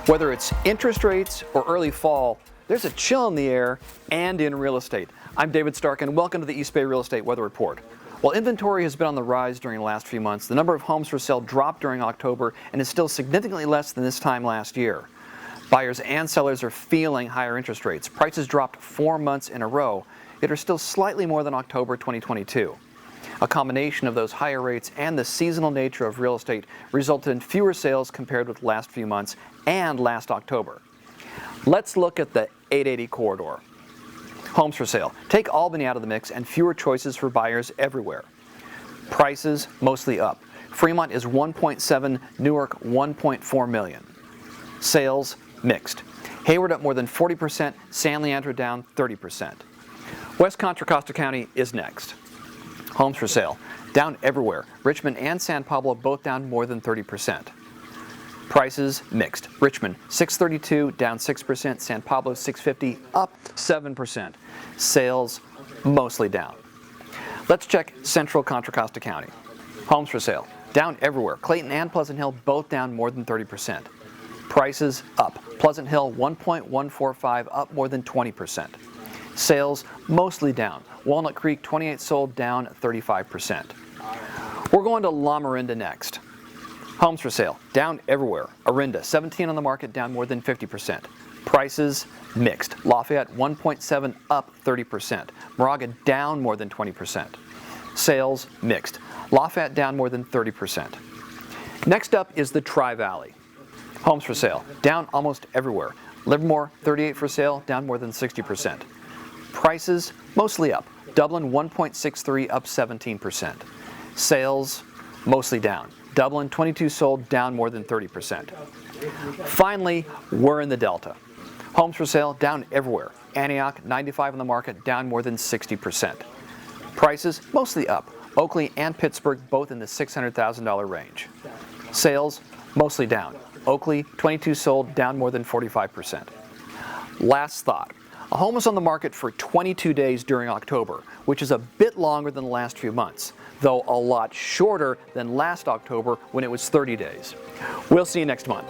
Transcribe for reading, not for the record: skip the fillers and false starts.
Whether it's interest rates or early fall, there's a chill in the air and in real estate. I'm David Stark and welcome to the East Bay Real Estate Weather Report. While inventory has been on the rise during the last few months, the number of homes for sale dropped during October and is still significantly less than this time last year. Buyers and sellers are feeling higher interest rates. Prices dropped 4 months in a row, yet are still slightly more than October 2022. A combination of those higher rates and the seasonal nature of real estate resulted in fewer sales compared with last few months and last October. Let's look at the 880 corridor. Homes for sale. Take Albany out of the mix and fewer choices for buyers everywhere. Prices mostly up. Fremont is 1.7, Newark 1.4 million. Sales mixed. Hayward up more than 40%, San Leandro down 30%. West Contra Costa County is next. Homes for sale. Down everywhere. Richmond and San Pablo both down more than 30%. Prices mixed. Richmond 632 down 6%, San Pablo 650 up 7%. Sales mostly down. Let's check Central Contra Costa County. Homes for sale. Down everywhere. Clayton and Pleasant Hill both down more than 30%. Prices up. Pleasant Hill 1.145 up more than 20%. Sales mostly down. Walnut Creek 28 sold down 35%. We're going to La Miranda next. Homes for sale down everywhere. Orinda 17 on the market down more than 50%. Prices mixed. Lafayette 1.7 up 30%. Moraga down more than 20%. Sales mixed. Lafayette down more than 30%. Next up is the Tri-Valley. Homes for sale down almost everywhere. Livermore 38 for sale down more than 60%. Prices mostly up. Dublin 1.63 up 17%. Sales mostly down. Dublin 22 sold down more than 30%. Finally, we're in the Delta. Homes for sale down everywhere. Antioch 95 on the market down more than 60%. Prices mostly up. Oakley and Pittsburgh both in the $600,000 range. Sales mostly down. Oakley 22 sold down more than 45%. Last thought. A home was on the market for 22 days during October, which is a bit longer than the last few months, though a lot shorter than last October when it was 30 days. We'll see you next month.